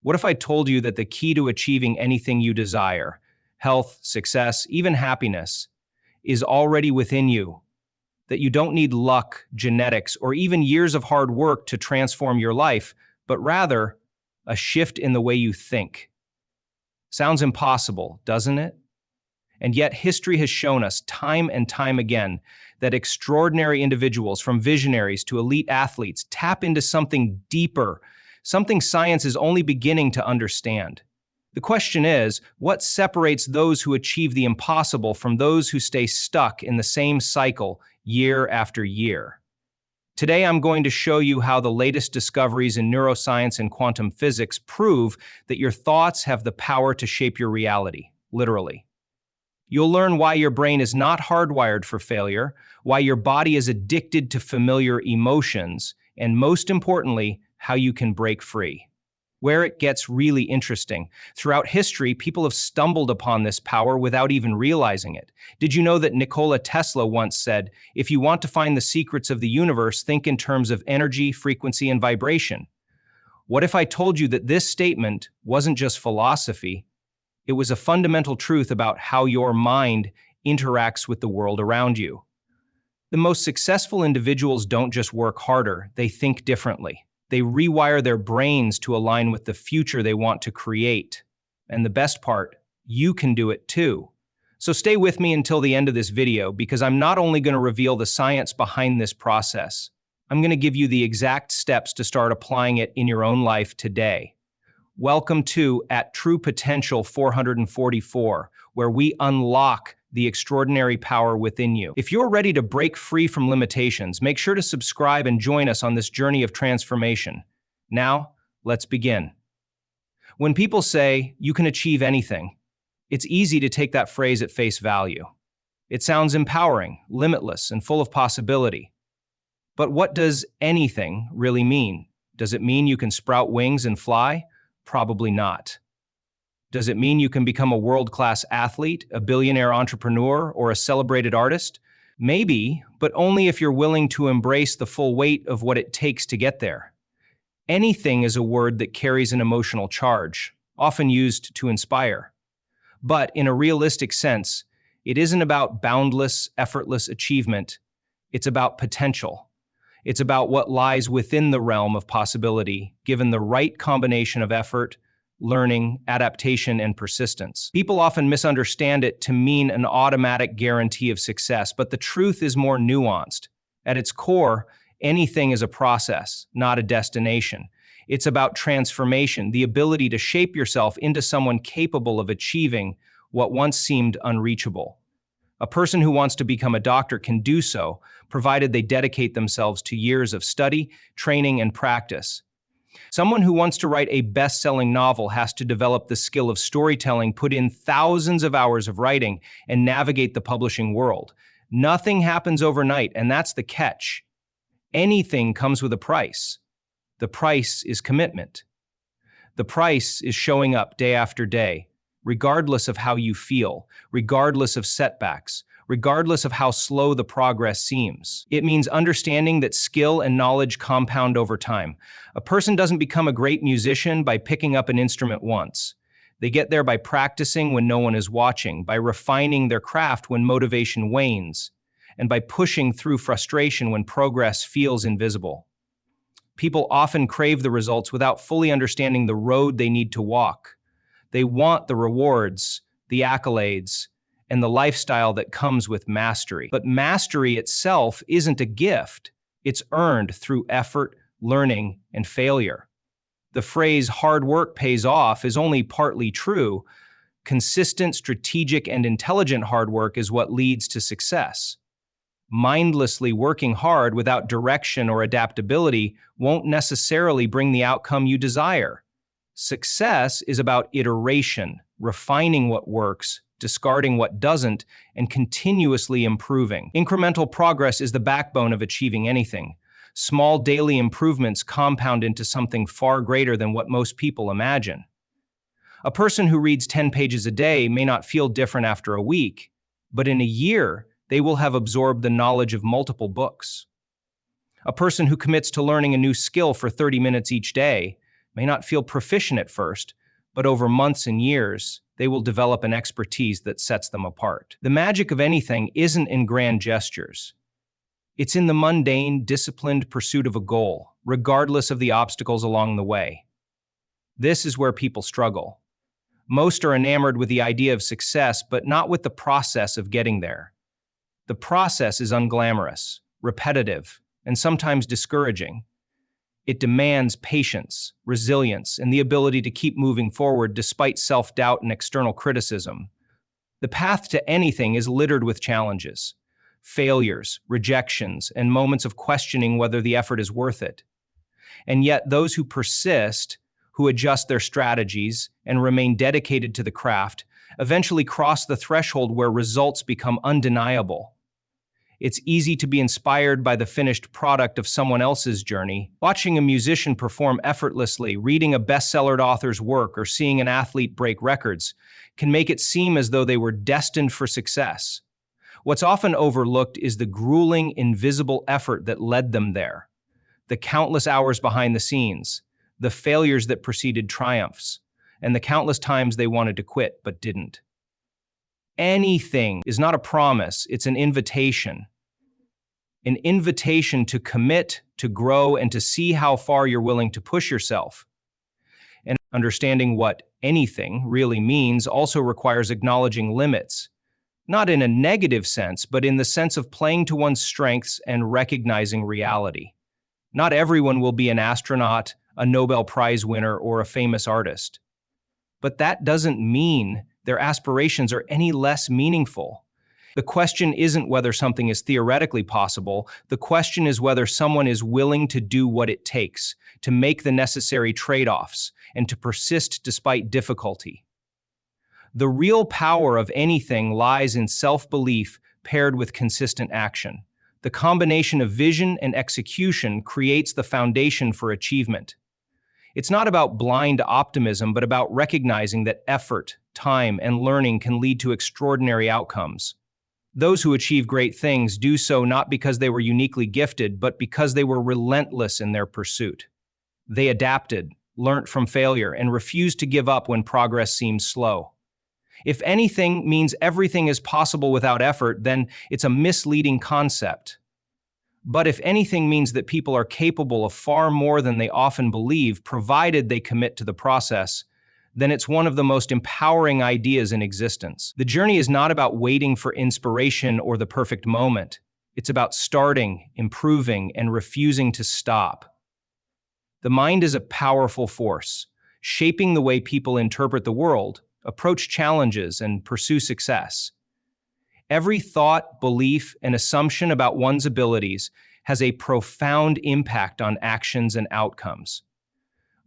What if I told you that the key to achieving anything you desire, health, success, even happiness, is already within you? That you don't need luck, genetics, or even years of hard work to transform your life, but rather a shift in the way you think. Sounds impossible, doesn't it? And yet history has shown us time and time again that extraordinary individuals, from visionaries to elite athletes, tap into something deeper, something science is only beginning to understand. The question is, what separates those who achieve the impossible from those who stay stuck in the same cycle year after year? Today, I'm going to show you how the latest discoveries in neuroscience and quantum physics prove that your thoughts have the power to shape your reality, literally. You'll learn why your brain is not hardwired for failure, why your body is addicted to familiar emotions, and most importantly, how you can break free. Where it gets really interesting. Throughout history, people have stumbled upon this power without even realizing it. Did you know that Nikola Tesla once said, "If you want to find the secrets of the universe, think in terms of energy, frequency, and vibration"? What if I told you that this statement wasn't just philosophy? It was a fundamental truth about how your mind interacts with the world around you. The most successful individuals don't just work harder, they think differently. They rewire their brains to align with the future they want to create. And the best part, you can do it too. So stay with me until the end of this video, because I'm not only going to reveal the science behind this process, I'm going to give you the exact steps to start applying it in your own life today. Welcome to At True Potential 444, where we unlock the extraordinary power within you. If you're ready to break free from limitations, make sure to subscribe and join us on this journey of transformation. Now, let's begin. When people say, "you can achieve anything," it's easy to take that phrase at face value. It sounds empowering, limitless, and full of possibility. But what does anything really mean? Does it mean you can sprout wings and fly? Probably not. Does it mean you can become a world-class athlete, a billionaire entrepreneur, or a celebrated artist? Maybe, but only if you're willing to embrace the full weight of what it takes to get there. Anything is a word that carries an emotional charge, often used to inspire. But in a realistic sense, it isn't about boundless, effortless achievement. It's about potential. It's about what lies within the realm of possibility, given the right combination of effort, learning, adaptation, and persistence. People often misunderstand it to mean an automatic guarantee of success, but the truth is more nuanced. At its core, anything is a process, not a destination. It's about transformation, the ability to shape yourself into someone capable of achieving what once seemed unreachable. A person who wants to become a doctor can do so, provided they dedicate themselves to years of study, training, and practice. Someone who wants to write a best-selling novel has to develop the skill of storytelling, put in thousands of hours of writing, and navigate the publishing world. Nothing happens overnight, and that's the catch. Anything comes with a price. The price is commitment. The price is showing up day after day, regardless of how you feel, regardless of setbacks, regardless of how slow the progress seems. It means understanding that skill and knowledge compound over time. A person doesn't become a great musician by picking up an instrument once. They get there by practicing when no one is watching, by refining their craft when motivation wanes, and by pushing through frustration when progress feels invisible. People often crave the results without fully understanding the road they need to walk. They want the rewards, the accolades, and the lifestyle that comes with mastery. But mastery itself isn't a gift. It's earned through effort, learning, and failure. The phrase "hard work pays off" is only partly true. Consistent, strategic, and intelligent hard work is what leads to success. Mindlessly working hard without direction or adaptability won't necessarily bring the outcome you desire. Success is about iteration, refining what works, discarding what doesn't, and continuously improving. Incremental progress is the backbone of achieving anything. Small daily improvements compound into something far greater than what most people imagine. A person who reads 10 pages a day may not feel different after a week, but in a year, they will have absorbed the knowledge of multiple books. A person who commits to learning a new skill for 30 minutes each day may not feel proficient at first, but over months and years, they will develop an expertise that sets them apart. The magic of anything isn't in grand gestures. It's in the mundane, disciplined pursuit of a goal, regardless of the obstacles along the way. This is where people struggle. Most are enamored with the idea of success, but not with the process of getting there. The process is unglamorous, repetitive, and sometimes discouraging. It demands patience, resilience, and the ability to keep moving forward despite self-doubt and external criticism. The path to anything is littered with challenges, failures, rejections, and moments of questioning whether the effort is worth it. And yet, those who persist, who adjust their strategies, and remain dedicated to the craft, eventually cross the threshold where results become undeniable. It's easy to be inspired by the finished product of someone else's journey. Watching a musician perform effortlessly, reading a bestseller author's work, or seeing an athlete break records can make it seem as though they were destined for success. What's often overlooked is the grueling, invisible effort that led them there. The countless hours behind the scenes, the failures that preceded triumphs, and the countless times they wanted to quit but didn't. Anything is not a promise, it's an invitation. An invitation to commit, to grow, and to see how far you're willing to push yourself. And understanding what anything really means also requires acknowledging limits, not in a negative sense, but in the sense of playing to one's strengths and recognizing reality. Not everyone will be an astronaut, a Nobel Prize winner, or a famous artist. But that doesn't mean their aspirations are any less meaningful. The question isn't whether something is theoretically possible. The question is whether someone is willing to do what it takes, to make the necessary trade-offs, and to persist despite difficulty. The real power of anything lies in self-belief paired with consistent action. The combination of vision and execution creates the foundation for achievement. It's not about blind optimism, but about recognizing that effort, time, and learning can lead to extraordinary outcomes. Those who achieve great things do so not because they were uniquely gifted, but because they were relentless in their pursuit. They adapted, learnt from failure, and refused to give up when progress seemed slow. If anything means everything is possible without effort, then it's a misleading concept. But if anything means that people are capable of far more than they often believe, provided they commit to the process, then it's one of the most empowering ideas in existence. The journey is not about waiting for inspiration or the perfect moment. It's about starting, improving, and refusing to stop. The mind is a powerful force, shaping the way people interpret the world, approach challenges, and pursue success. Every thought, belief, and assumption about one's abilities has a profound impact on actions and outcomes.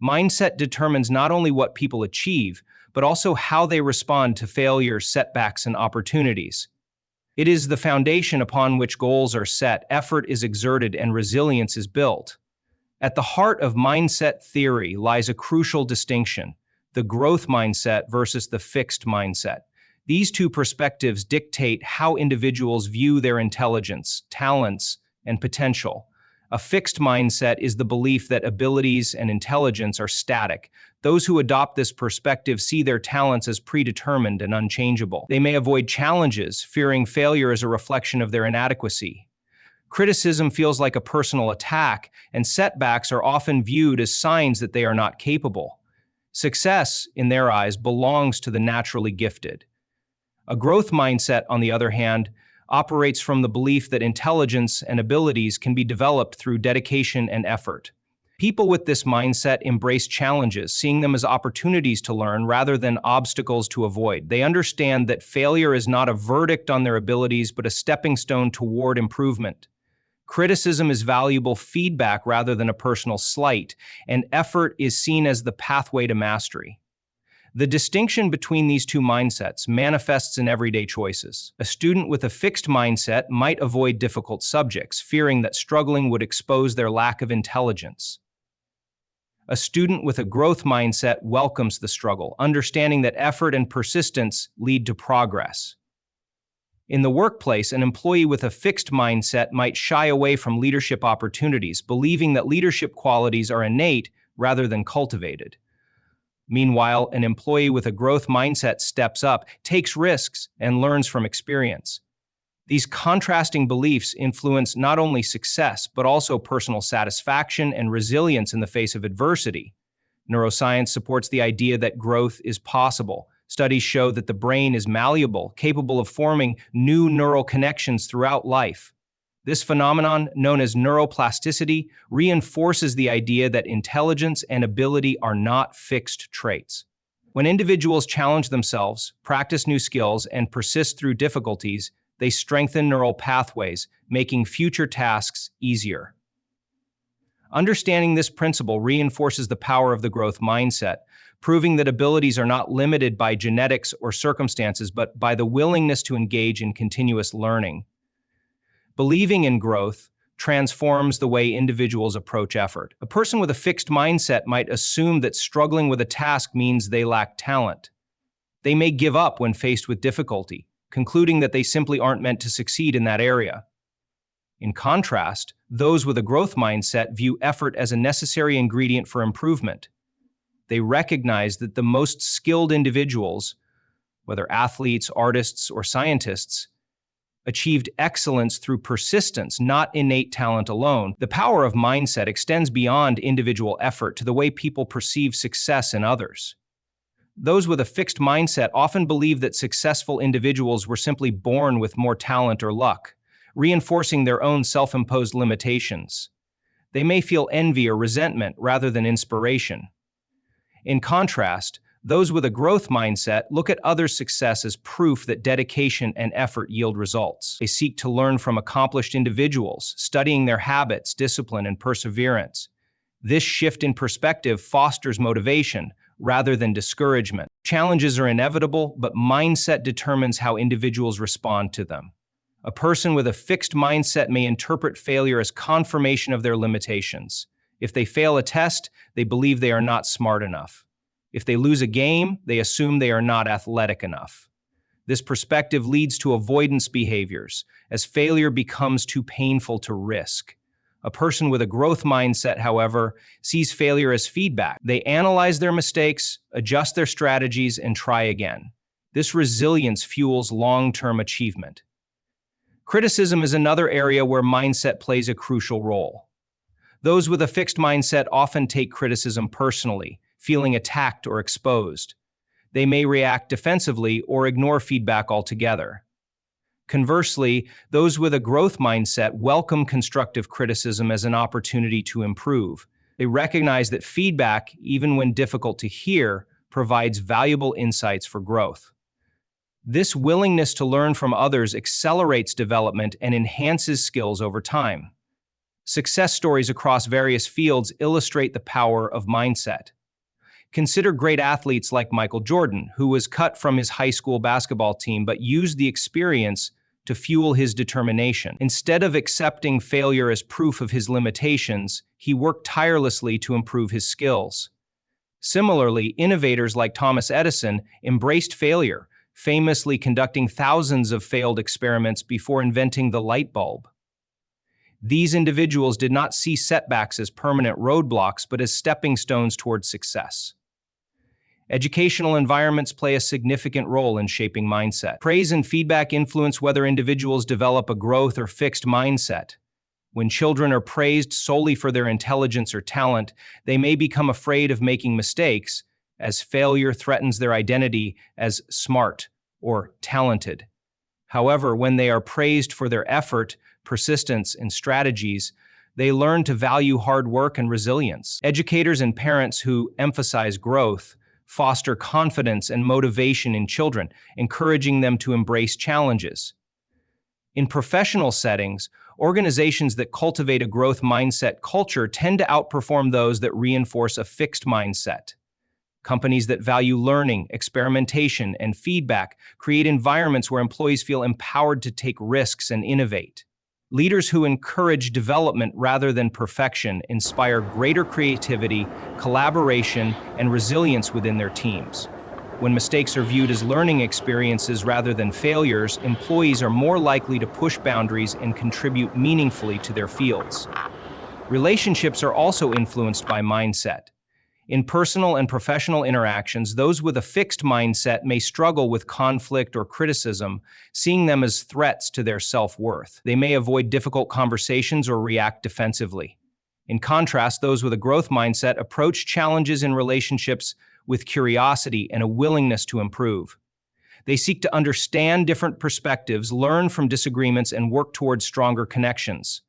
Mindset determines not only what people achieve, but also how they respond to failures, setbacks, and opportunities. It is the foundation upon which goals are set, effort is exerted, and resilience is built. At the heart of mindset theory lies a crucial distinction: the growth mindset versus the fixed mindset. These two perspectives dictate how individuals view their intelligence, talents, and potential. A fixed mindset is the belief that abilities and intelligence are static. Those who adopt this perspective see their talents as predetermined and unchangeable. They may avoid challenges, fearing failure as a reflection of their inadequacy. Criticism feels like a personal attack, and setbacks are often viewed as signs that they are not capable. Success, in their eyes, belongs to the naturally gifted. A growth mindset, on the other hand, operates from the belief that intelligence and abilities can be developed through dedication and effort. People with this mindset embrace challenges, seeing them as opportunities to learn rather than obstacles to avoid. They understand that failure is not a verdict on their abilities, but a stepping stone toward improvement. Criticism is valuable feedback rather than a personal slight, and effort is seen as the pathway to mastery. The distinction between these two mindsets manifests in everyday choices. A student with a fixed mindset might avoid difficult subjects, fearing that struggling would expose their lack of intelligence. A student with a growth mindset welcomes the struggle, understanding that effort and persistence lead to progress. In the workplace, an employee with a fixed mindset might shy away from leadership opportunities, believing that leadership qualities are innate rather than cultivated. Meanwhile, an employee with a growth mindset steps up, takes risks, and learns from experience. These contrasting beliefs influence not only success, but also personal satisfaction and resilience in the face of adversity. Neuroscience supports the idea that growth is possible. Studies show that the brain is malleable, capable of forming new neural connections throughout life. This phenomenon, known as neuroplasticity, reinforces the idea that intelligence and ability are not fixed traits. When individuals challenge themselves, practice new skills, and persist through difficulties, they strengthen neural pathways, making future tasks easier. Understanding this principle reinforces the power of the growth mindset, proving that abilities are not limited by genetics or circumstances, but by the willingness to engage in continuous learning. Believing in growth transforms the way individuals approach effort. A person with a fixed mindset might assume that struggling with a task means they lack talent. They may give up when faced with difficulty, concluding that they simply aren't meant to succeed in that area. In contrast, those with a growth mindset view effort as a necessary ingredient for improvement. They recognize that the most skilled individuals, whether athletes, artists, or scientists, achieved excellence through persistence, not innate talent alone. The power of mindset extends beyond individual effort to the way people perceive success in others. Those with a fixed mindset often believe that successful individuals were simply born with more talent or luck, reinforcing their own self-imposed limitations. They may feel envy or resentment rather than inspiration. In contrast, those with a growth mindset look at others' success as proof that dedication and effort yield results. They seek to learn from accomplished individuals, studying their habits, discipline, and perseverance. This shift in perspective fosters motivation rather than discouragement. Challenges are inevitable, but mindset determines how individuals respond to them. A person with a fixed mindset may interpret failure as confirmation of their limitations. If they fail a test, they believe they are not smart enough. If they lose a game, they assume they are not athletic enough. This perspective leads to avoidance behaviors, as failure becomes too painful to risk. A person with a growth mindset, however, sees failure as feedback. They analyze their mistakes, adjust their strategies, and try again. This resilience fuels long-term achievement. Criticism is another area where mindset plays a crucial role. Those with a fixed mindset often take criticism personally, feeling attacked or exposed. They may react defensively or ignore feedback altogether. Conversely, those with a growth mindset welcome constructive criticism as an opportunity to improve. They recognize that feedback, even when difficult to hear, provides valuable insights for growth. This willingness to learn from others accelerates development and enhances skills over time. Success stories across various fields illustrate the power of mindset. Consider great athletes like Michael Jordan, who was cut from his high school basketball team but used the experience to fuel his determination. Instead of accepting failure as proof of his limitations, he worked tirelessly to improve his skills. Similarly, innovators like Thomas Edison embraced failure, famously conducting thousands of failed experiments before inventing the light bulb. These individuals did not see setbacks as permanent roadblocks, but as stepping stones toward success. Educational environments play a significant role in shaping mindset. Praise and feedback influence whether individuals develop a growth or fixed mindset. When children are praised solely for their intelligence or talent, they may become afraid of making mistakes, as failure threatens their identity as smart or talented. However, when they are praised for their effort, persistence, and strategies, they learn to value hard work and resilience. Educators and parents who emphasize growth foster confidence and motivation in children, encouraging them to embrace challenges. In professional settings, organizations that cultivate a growth mindset culture tend to outperform those that reinforce a fixed mindset. Companies that value learning, experimentation, and feedback create environments where employees feel empowered to take risks and innovate. Leaders who encourage development rather than perfection inspire greater creativity, collaboration, and resilience within their teams. When mistakes are viewed as learning experiences rather than failures, employees are more likely to push boundaries and contribute meaningfully to their fields. Relationships are also influenced by mindset. In personal and professional interactions, those with a fixed mindset may struggle with conflict or criticism, seeing them as threats to their self-worth. They may avoid difficult conversations or react defensively. In contrast, those with a growth mindset approach challenges in relationships with curiosity and a willingness to improve. They seek to understand different perspectives, learn from disagreements, and work towards stronger connections.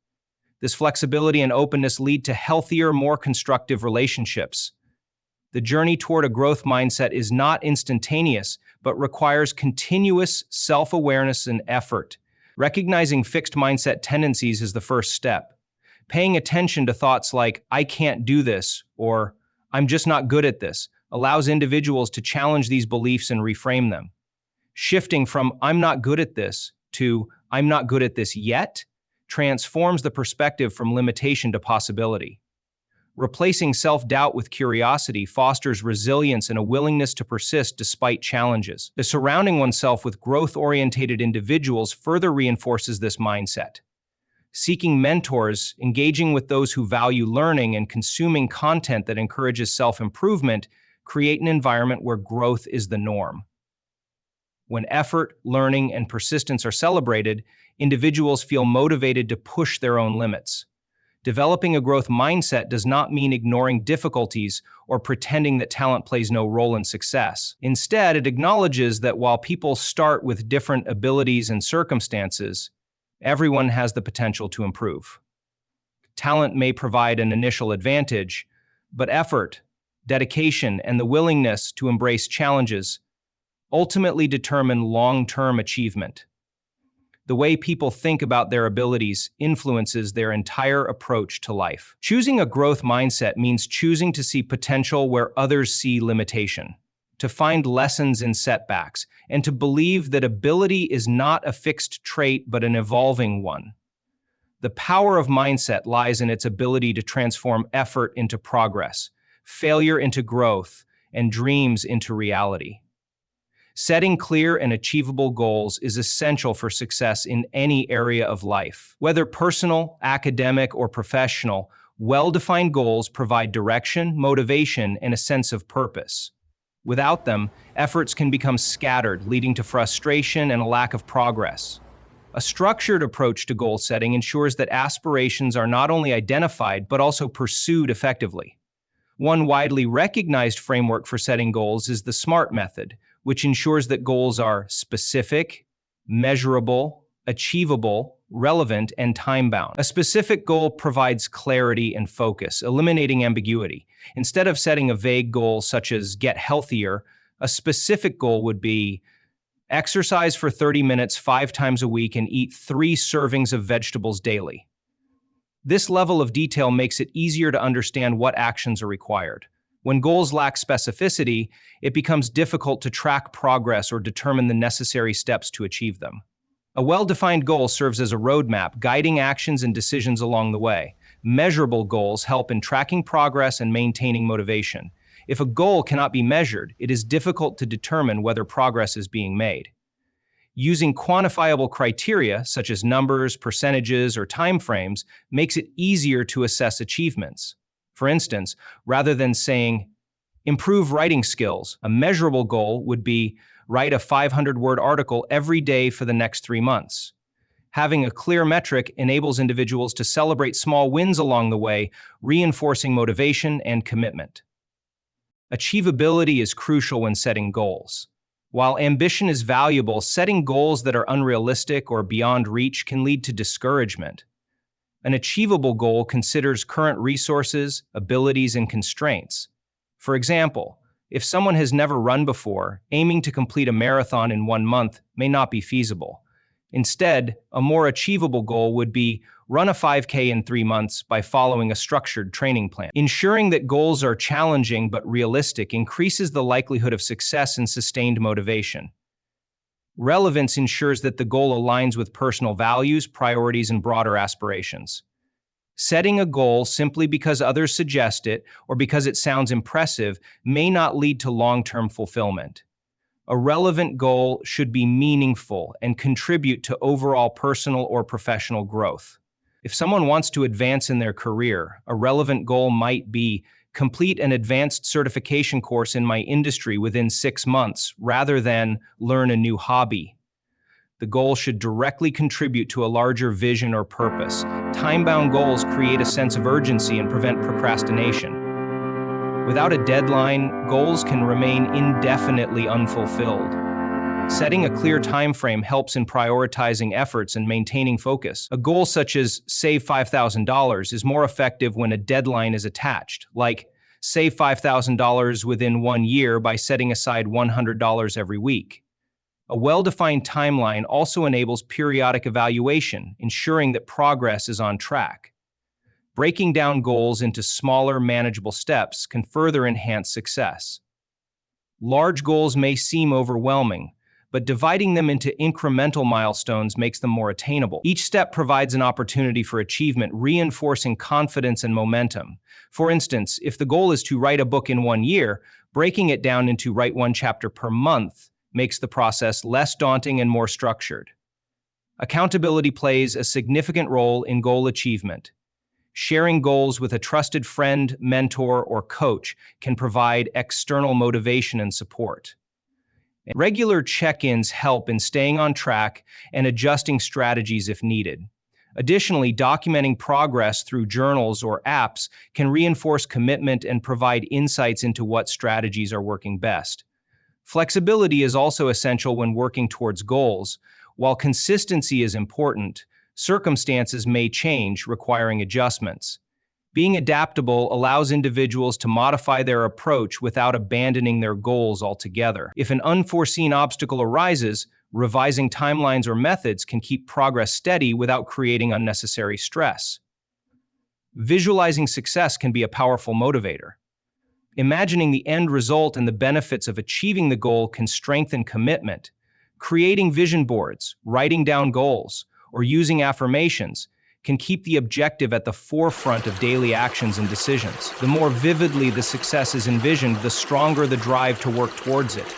This flexibility and openness lead to healthier, more constructive relationships. The journey toward a growth mindset is not instantaneous, but requires continuous self-awareness and effort. Recognizing fixed mindset tendencies is the first step. Paying attention to thoughts like, "I can't do this," or "I'm just not good at this," allows individuals to challenge these beliefs and reframe them. Shifting from "I'm not good at this" to "I'm not good at this yet" transforms the perspective from limitation to possibility. Replacing self-doubt with curiosity fosters resilience and a willingness to persist despite challenges. Surrounding oneself with growth-oriented individuals further reinforces this mindset. Seeking mentors, engaging with those who value learning, and consuming content that encourages self-improvement create an environment where growth is the norm. When effort, learning, and persistence are celebrated, individuals feel motivated to push their own limits. Developing a growth mindset does not mean ignoring difficulties or pretending that talent plays no role in success. Instead, it acknowledges that while people start with different abilities and circumstances, everyone has the potential to improve. Talent may provide an initial advantage, but effort, dedication, and the willingness to embrace challenges ultimately determine long-term achievement. The way people think about their abilities influences their entire approach to life. Choosing a growth mindset means choosing to see potential where others see limitation, to find lessons in setbacks, and to believe that ability is not a fixed trait but an evolving one. The power of mindset lies in its ability to transform effort into progress, failure into growth, and dreams into reality. Setting clear and achievable goals is essential for success in any area of life. Whether personal, academic, or professional, well-defined goals provide direction, motivation, and a sense of purpose. Without them, efforts can become scattered, leading to frustration and a lack of progress. A structured approach to goal setting ensures that aspirations are not only identified but also pursued effectively. One widely recognized framework for setting goals is the SMART method, which ensures that goals are specific, measurable, achievable, relevant, and time-bound. A specific goal provides clarity and focus, eliminating ambiguity. Instead of setting a vague goal such as get healthier, a specific goal would be exercise for 30 minutes 5 times a week and eat 3 servings of vegetables daily. This level of detail makes it easier to understand what actions are required. When goals lack specificity, it becomes difficult to track progress or determine the necessary steps to achieve them. A well-defined goal serves as a roadmap, guiding actions and decisions along the way. Measurable goals help in tracking progress and maintaining motivation. If a goal cannot be measured, it is difficult to determine whether progress is being made. Using quantifiable criteria, such as numbers, percentages, or timeframes, makes it easier to assess achievements. For instance, rather than saying, improve writing skills, a measurable goal would be write a 500-word article every day for the next 3 months. Having a clear metric enables individuals to celebrate small wins along the way, reinforcing motivation and commitment. Achievability is crucial when setting goals. While ambition is valuable, setting goals that are unrealistic or beyond reach can lead to discouragement. An achievable goal considers current resources, abilities, and constraints. For example, if someone has never run before, aiming to complete a marathon in 1 month may not be feasible. Instead, a more achievable goal would be run a 5K in 3 months by following a structured training plan. Ensuring that goals are challenging but realistic increases the likelihood of success and sustained motivation. Relevance ensures that the goal aligns with personal values, priorities, and broader aspirations. Setting a goal simply because others suggest it or because it sounds impressive may not lead to long-term fulfillment. A relevant goal should be meaningful and contribute to overall personal or professional growth. If someone wants to advance in their career, a relevant goal might be complete an advanced certification course in my industry within 6 months, rather than learn a new hobby. The goal should directly contribute to a larger vision or purpose. Time-bound goals create a sense of urgency and prevent procrastination. Without a deadline, goals can remain indefinitely unfulfilled. Setting a clear time frame helps in prioritizing efforts and maintaining focus. A goal such as save $5,000 is more effective when a deadline is attached, like save $5,000 within 1 year by setting aside $100 every week. A well-defined timeline also enables periodic evaluation, ensuring that progress is on track. Breaking down goals into smaller, manageable steps can further enhance success. Large goals may seem overwhelming, but dividing them into incremental milestones makes them more attainable. Each step provides an opportunity for achievement, reinforcing confidence and momentum. For instance, if the goal is to write a book in 1 year, breaking it down into write 1 chapter per month makes the process less daunting and more structured. Accountability plays a significant role in goal achievement. Sharing goals with a trusted friend, mentor, or coach can provide external motivation and support. Regular check-ins help in staying on track and adjusting strategies if needed. Additionally, documenting progress through journals or apps can reinforce commitment and provide insights into what strategies are working best. Flexibility is also essential when working towards goals. While consistency is important, circumstances may change, requiring adjustments. Being adaptable allows individuals to modify their approach without abandoning their goals altogether. If an unforeseen obstacle arises, revising timelines or methods can keep progress steady without creating unnecessary stress. Visualizing success can be a powerful motivator. Imagining the end result and the benefits of achieving the goal can strengthen commitment. Creating vision boards, writing down goals, or using affirmations can keep the objective at the forefront of daily actions and decisions. The more vividly the success is envisioned, the stronger the drive to work towards it.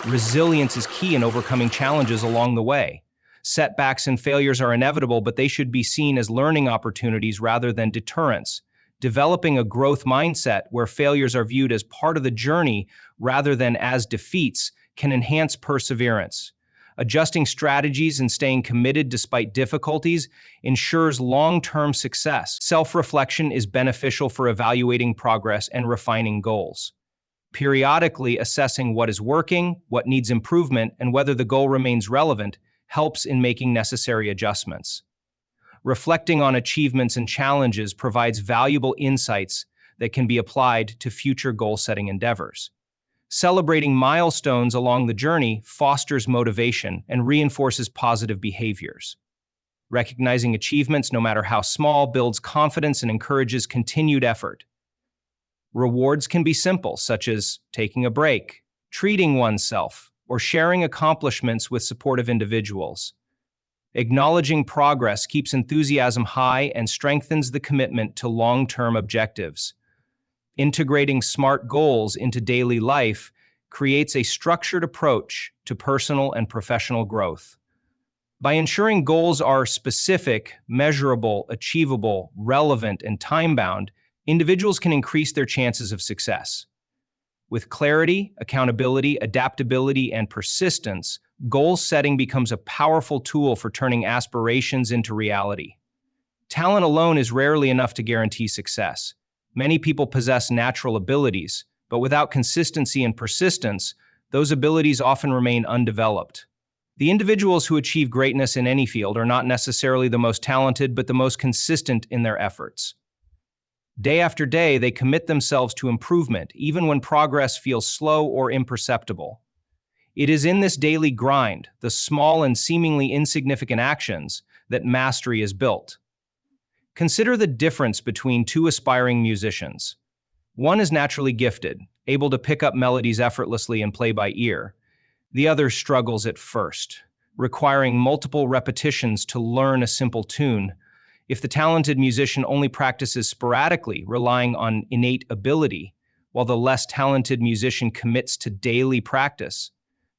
Resilience is key in overcoming challenges along the way. Setbacks and failures are inevitable, but they should be seen as learning opportunities rather than deterrents. Developing a growth mindset where failures are viewed as part of the journey rather than as defeats can enhance perseverance. Adjusting strategies and staying committed despite difficulties ensures long-term success. Self-reflection is beneficial for evaluating progress and refining goals. Periodically assessing what is working, what needs improvement, and whether the goal remains relevant helps in making necessary adjustments. Reflecting on achievements and challenges provides valuable insights that can be applied to future goal-setting endeavors. Celebrating milestones along the journey fosters motivation and reinforces positive behaviors. Recognizing achievements, no matter how small, builds confidence and encourages continued effort. Rewards can be simple, such as taking a break, treating oneself, or sharing accomplishments with supportive individuals. Acknowledging progress keeps enthusiasm high and strengthens the commitment to long-term objectives. Integrating SMART goals into daily life creates a structured approach to personal and professional growth. By ensuring goals are specific, measurable, achievable, relevant, and time-bound, individuals can increase their chances of success. With clarity, accountability, adaptability, and persistence, goal setting becomes a powerful tool for turning aspirations into reality. Talent alone is rarely enough to guarantee success. Many people possess natural abilities, but without consistency and persistence, those abilities often remain undeveloped. The individuals who achieve greatness in any field are not necessarily the most talented, but the most consistent in their efforts. Day after day, they commit themselves to improvement, even when progress feels slow or imperceptible. It is in this daily grind, the small and seemingly insignificant actions, that mastery is built. Consider the difference between two aspiring musicians. One is naturally gifted, able to pick up melodies effortlessly and play by ear. The other struggles at first, requiring multiple repetitions to learn a simple tune. If the talented musician only practices sporadically, relying on innate ability, while the less talented musician commits to daily practice,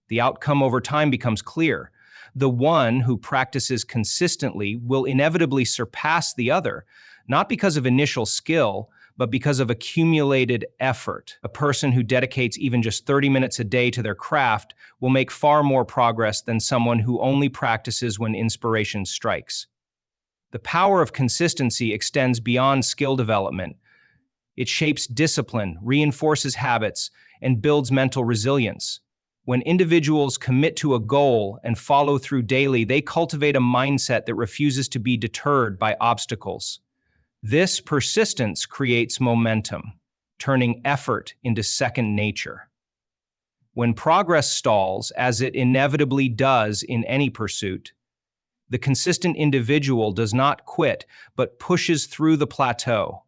the outcome over time becomes clear. The one who practices consistently will inevitably surpass the other, not because of initial skill, but because of accumulated effort. A person who dedicates even just 30 minutes a day to their craft will make far more progress than someone who only practices when inspiration strikes. The power of consistency extends beyond skill development. It shapes discipline, reinforces habits, and builds mental resilience. When individuals commit to a goal and follow through daily, they cultivate a mindset that refuses to be deterred by obstacles. This persistence creates momentum, turning effort into second nature. When progress stalls, as it inevitably does in any pursuit, the consistent individual does not quit, but pushes through the plateau,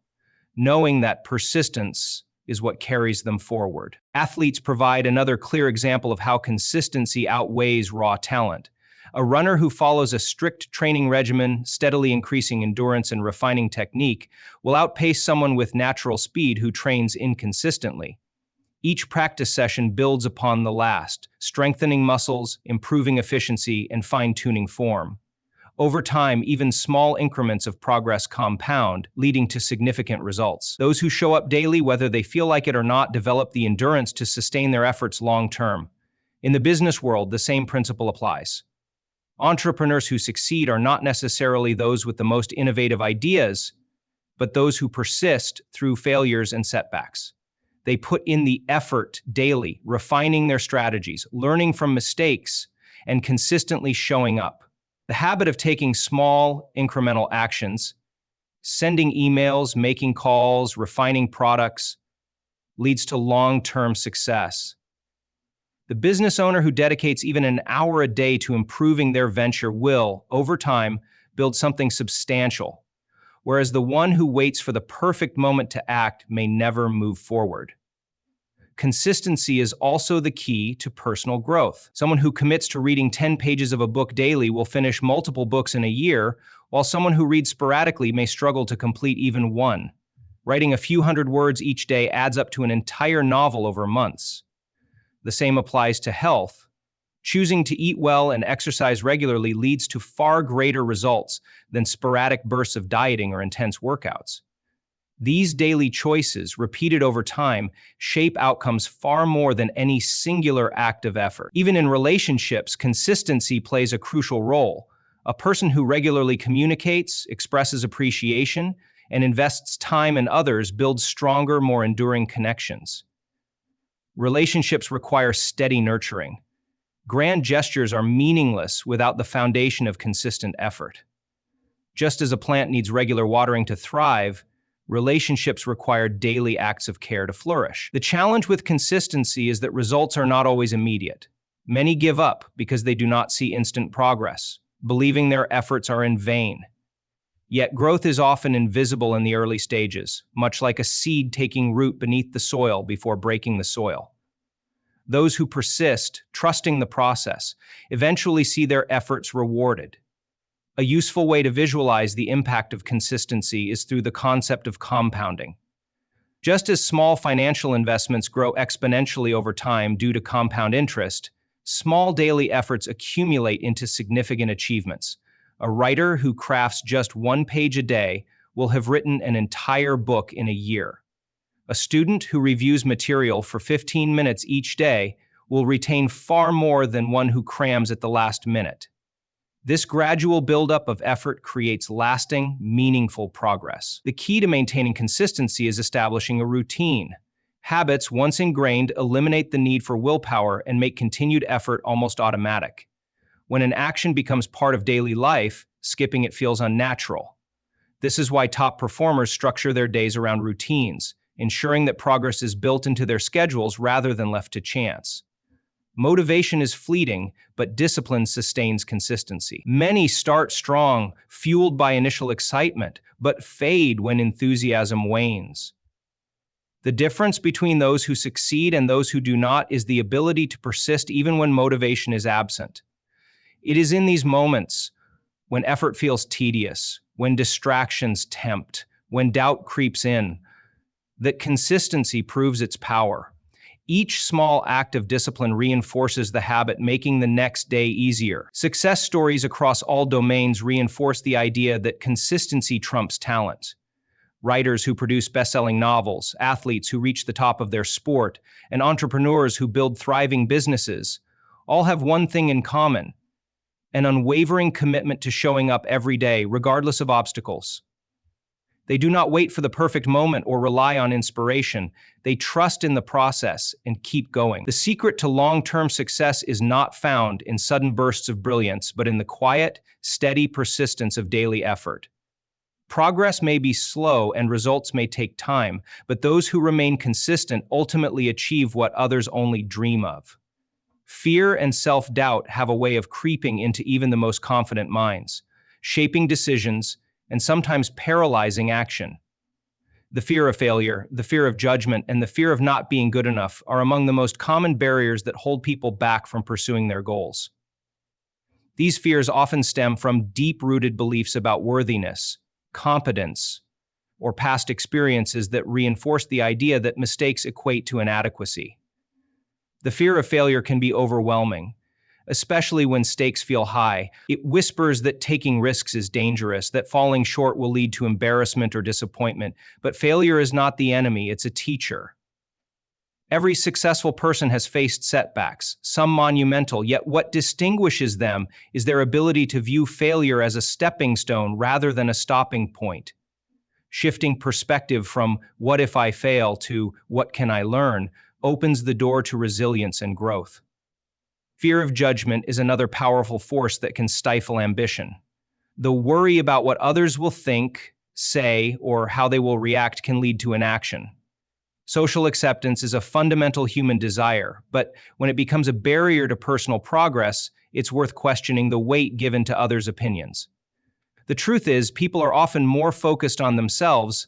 knowing that persistence is what carries them forward. Athletes provide another clear example of how consistency outweighs raw talent. A runner who follows a strict training regimen, steadily increasing endurance and refining technique, will outpace someone with natural speed who trains inconsistently. Each practice session builds upon the last, strengthening muscles, improving efficiency, and fine-tuning form. Over time, even small increments of progress compound, leading to significant results. Those who show up daily, whether they feel like it or not, develop the endurance to sustain their efforts long-term. In the business world, the same principle applies. Entrepreneurs who succeed are not necessarily those with the most innovative ideas, but those who persist through failures and setbacks. They put in the effort daily, refining their strategies, learning from mistakes, and consistently showing up. The habit of taking small, incremental actions, sending emails, making calls, refining products, leads to long-term success. The business owner who dedicates even an hour a day to improving their venture will, over time, build something substantial, whereas the one who waits for the perfect moment to act may never move forward. Consistency is also the key to personal growth. Someone who commits to reading 10 pages of a book daily will finish multiple books in a year, while someone who reads sporadically may struggle to complete even one. Writing a few hundred words each day adds up to an entire novel over months. The same applies to health. Choosing to eat well and exercise regularly leads to far greater results than sporadic bursts of dieting or intense workouts. These daily choices, repeated over time, shape outcomes far more than any singular act of effort. Even in relationships, consistency plays a crucial role. A person who regularly communicates, expresses appreciation, and invests time in others builds stronger, more enduring connections. Relationships require steady nurturing. Grand gestures are meaningless without the foundation of consistent effort. Just as a plant needs regular watering to thrive, relationships require daily acts of care to flourish. The challenge with consistency is that results are not always immediate. Many give up because they do not see instant progress, believing their efforts are in vain. Yet growth is often invisible in the early stages, much like a seed taking root beneath the soil before breaking the soil. Those who persist, trusting the process, eventually see their efforts rewarded. A useful way to visualize the impact of consistency is through the concept of compounding. Just as small financial investments grow exponentially over time due to compound interest, small daily efforts accumulate into significant achievements. A writer who crafts just 1 page a day will have written an entire book in a year. A student who reviews material for 15 minutes each day will retain far more than one who crams at the last minute. This gradual buildup of effort creates lasting, meaningful progress. The key to maintaining consistency is establishing a routine. Habits, once ingrained, eliminate the need for willpower and make continued effort almost automatic. When an action becomes part of daily life, skipping it feels unnatural. This is why top performers structure their days around routines, ensuring that progress is built into their schedules rather than left to chance. Motivation is fleeting, but discipline sustains consistency. Many start strong, fueled by initial excitement, but fade when enthusiasm wanes. The difference between those who succeed and those who do not is the ability to persist even when motivation is absent. It is in these moments, when effort feels tedious, when distractions tempt, when doubt creeps in, that consistency proves its power. Each small act of discipline reinforces the habit, making the next day easier. Success stories across all domains reinforce the idea that consistency trumps talent. Writers who produce best-selling novels, athletes who reach the top of their sport, and entrepreneurs who build thriving businesses all have one thing in common: an unwavering commitment to showing up every day, regardless of obstacles. They do not wait for the perfect moment or rely on inspiration. They trust in the process and keep going. The secret to long-term success is not found in sudden bursts of brilliance, but in the quiet, steady persistence of daily effort. Progress may be slow and results may take time, but those who remain consistent ultimately achieve what others only dream of. Fear and self-doubt have a way of creeping into even the most confident minds, shaping decisions and sometimes paralyzing action. The fear of failure, the fear of judgment, and the fear of not being good enough are among the most common barriers that hold people back from pursuing their goals. These fears often stem from deep-rooted beliefs about worthiness, competence, or past experiences that reinforce the idea that mistakes equate to inadequacy. The fear of failure can be overwhelming, especially when stakes feel high. It whispers that taking risks is dangerous, that falling short will lead to embarrassment or disappointment. But failure is not the enemy, it's a teacher. Every successful person has faced setbacks, some monumental, yet what distinguishes them is their ability to view failure as a stepping stone rather than a stopping point. Shifting perspective from "what if I fail" to "what can I learn" opens the door to resilience and growth. Fear of judgment is another powerful force that can stifle ambition. The worry about what others will think, say, or how they will react can lead to inaction. Social acceptance is a fundamental human desire, but when it becomes a barrier to personal progress, it's worth questioning the weight given to others' opinions. The truth is, people are often more focused on themselves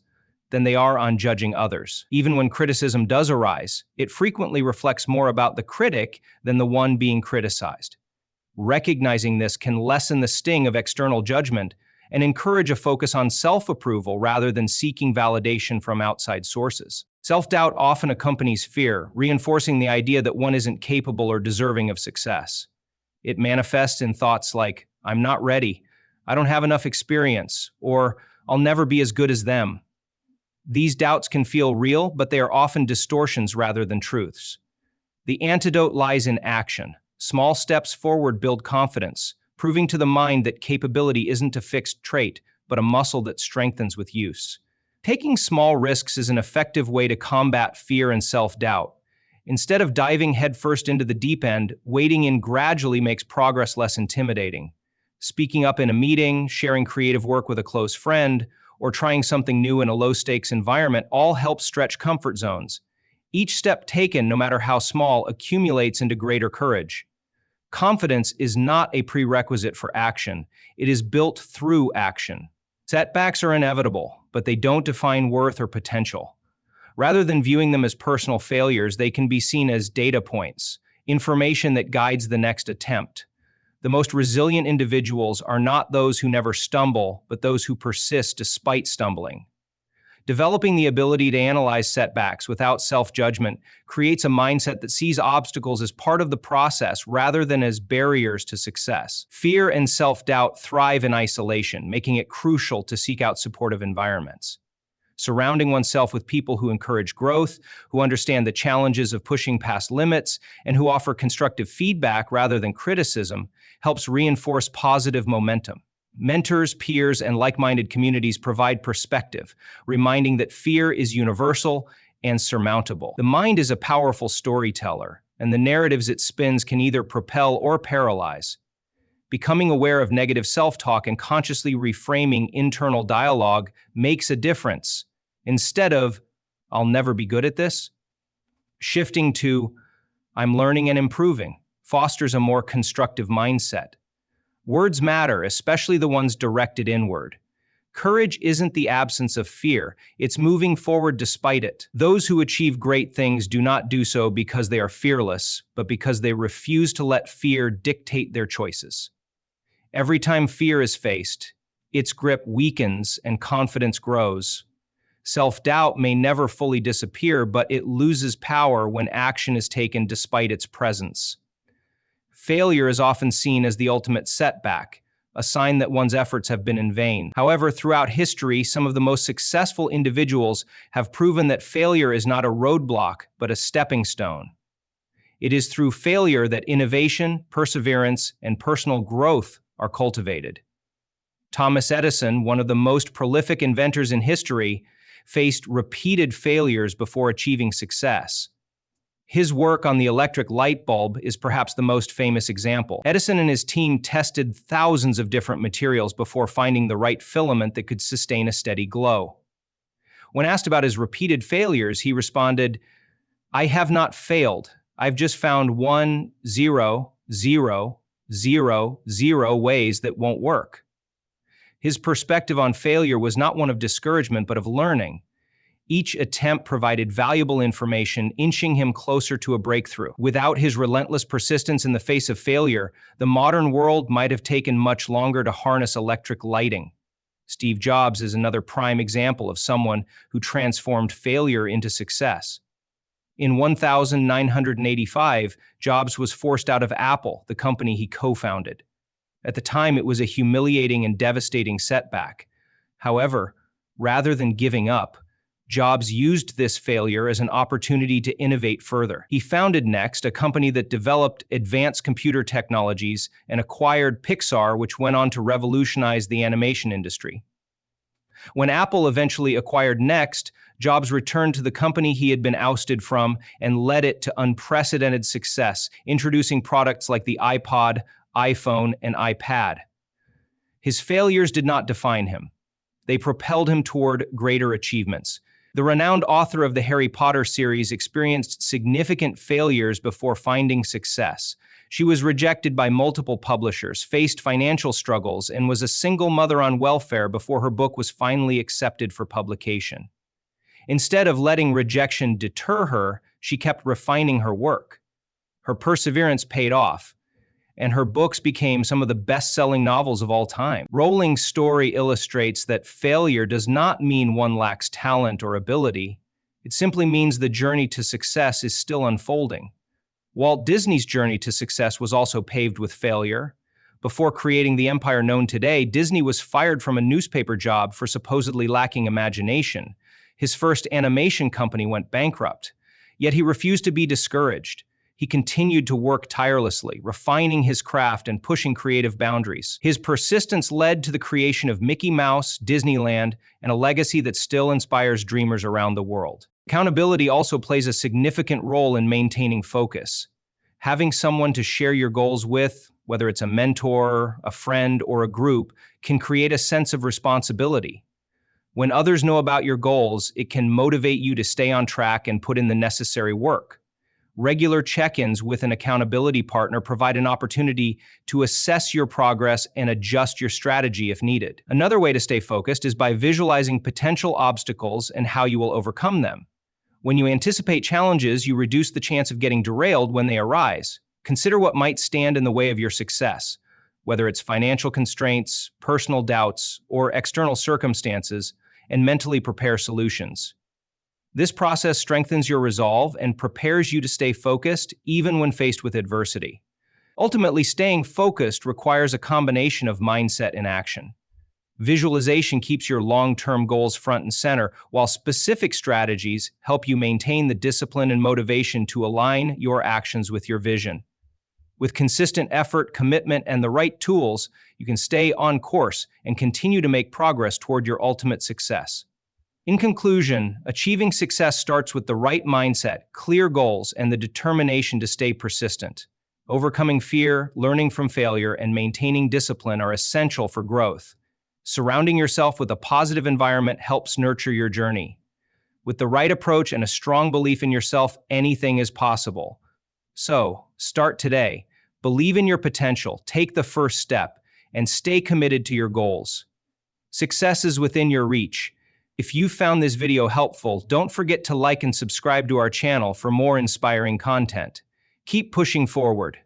than they are on judging others. Even when criticism does arise, it frequently reflects more about the critic than the one being criticized. Recognizing this can lessen the sting of external judgment and encourage a focus on self-approval rather than seeking validation from outside sources. Self-doubt often accompanies fear, reinforcing the idea that one isn't capable or deserving of success. It manifests in thoughts like, "I'm not ready," "I don't have enough experience," or "I'll never be as good as them." These doubts can feel real, but they are often distortions rather than truths. The antidote lies in action. Small steps forward build confidence, proving to the mind that capability isn't a fixed trait, but a muscle that strengthens with use. Taking small risks is an effective way to combat fear and self-doubt. Instead of diving headfirst into the deep end, wading in gradually makes progress less intimidating. Speaking up in a meeting, sharing creative work with a close friend, or trying something new in a low-stakes environment all help stretch comfort zones. Each step taken, no matter how small, accumulates into greater courage. Confidence is not a prerequisite for action. It is built through action. Setbacks are inevitable, but they don't define worth or potential. Rather than viewing them as personal failures, they can be seen as data points, information that guides the next attempt. The most resilient individuals are not those who never stumble, but those who persist despite stumbling. Developing the ability to analyze setbacks without self-judgment creates a mindset that sees obstacles as part of the process rather than as barriers to success. Fear and self-doubt thrive in isolation, making it crucial to seek out supportive environments. Surrounding oneself with people who encourage growth, who understand the challenges of pushing past limits, and who offer constructive feedback rather than criticism helps reinforce positive momentum. Mentors, peers, and like-minded communities provide perspective, reminding that fear is universal and surmountable. The mind is a powerful storyteller, and the narratives it spins can either propel or paralyze. Becoming aware of negative self-talk and consciously reframing internal dialogue makes a difference. Instead of, "I'll never be good at this," shifting to, "I'm learning and improving," fosters a more constructive mindset. Words matter, especially the ones directed inward. Courage isn't the absence of fear, it's moving forward despite it. Those who achieve great things do not do so because they are fearless, but because they refuse to let fear dictate their choices. Every time fear is faced, its grip weakens and confidence grows. Self-doubt may never fully disappear, but it loses power when action is taken despite its presence. Failure is often seen as the ultimate setback, a sign that one's efforts have been in vain. However, throughout history, some of the most successful individuals have proven that failure is not a roadblock, but a stepping stone. It is through failure that innovation, perseverance, and personal growth are cultivated. Thomas Edison, one of the most prolific inventors in history, faced repeated failures before achieving success. His work on the electric light bulb is perhaps the most famous example. Edison and his team tested thousands of different materials before finding the right filament that could sustain a steady glow. When asked about his repeated failures, he responded, "I have not failed. I've just found 1,0,0,0,0 ways that won't work." His perspective on failure was not one of discouragement, but of learning. Each attempt provided valuable information, inching him closer to a breakthrough. Without his relentless persistence in the face of failure, the modern world might have taken much longer to harness electric lighting. Steve Jobs is another prime example of someone who transformed failure into success. In 1985, Jobs was forced out of Apple, the company he co-founded. At the time, it was a humiliating and devastating setback. However, rather than giving up, Jobs used this failure as an opportunity to innovate further. He founded Next, a company that developed advanced computer technologies, and acquired Pixar, which went on to revolutionize the animation industry. When Apple eventually acquired Next, Jobs returned to the company he had been ousted from and led it to unprecedented success, introducing products like the iPod, iPhone, and iPad. His failures did not define him. They propelled him toward greater achievements. The renowned author of the Harry Potter series experienced significant failures before finding success. She was rejected by multiple publishers, faced financial struggles, and was a single mother on welfare before her book was finally accepted for publication. Instead of letting rejection deter her, she kept refining her work. Her perseverance paid off, and her books became some of the best-selling novels of all time. Rowling's story illustrates that failure does not mean one lacks talent or ability. It simply means the journey to success is still unfolding. Walt Disney's journey to success was also paved with failure. Before creating the empire known today, Disney was fired from a newspaper job for supposedly lacking imagination. His first animation company went bankrupt. Yet he refused to be discouraged. He continued to work tirelessly, refining his craft and pushing creative boundaries. His persistence led to the creation of Mickey Mouse, Disneyland, and a legacy that still inspires dreamers around the world. Accountability also plays a significant role in maintaining focus. Having someone to share your goals with, whether it's a mentor, a friend, or a group, can create a sense of responsibility. When others know about your goals, it can motivate you to stay on track and put in the necessary work. Regular check-ins with an accountability partner provide an opportunity to assess your progress and adjust your strategy if needed. Another way to stay focused is by visualizing potential obstacles and how you will overcome them. When you anticipate challenges, you reduce the chance of getting derailed when they arise. Consider what might stand in the way of your success, whether it's financial constraints, personal doubts, or external circumstances, and mentally prepare solutions. This process strengthens your resolve and prepares you to stay focused even when faced with adversity. Ultimately, staying focused requires a combination of mindset and action. Visualization keeps your long-term goals front and center, while specific strategies help you maintain the discipline and motivation to align your actions with your vision. With consistent effort, commitment, and the right tools, you can stay on course and continue to make progress toward your ultimate success. In conclusion, achieving success starts with the right mindset, clear goals, and the determination to stay persistent. Overcoming fear, learning from failure, and maintaining discipline are essential for growth. Surrounding yourself with a positive environment helps nurture your journey. With the right approach and a strong belief in yourself, anything is possible. So, start today. Believe in your potential, take the first step, and stay committed to your goals. Success is within your reach. If you found this video helpful, don't forget to like and subscribe to our channel for more inspiring content. Keep pushing forward.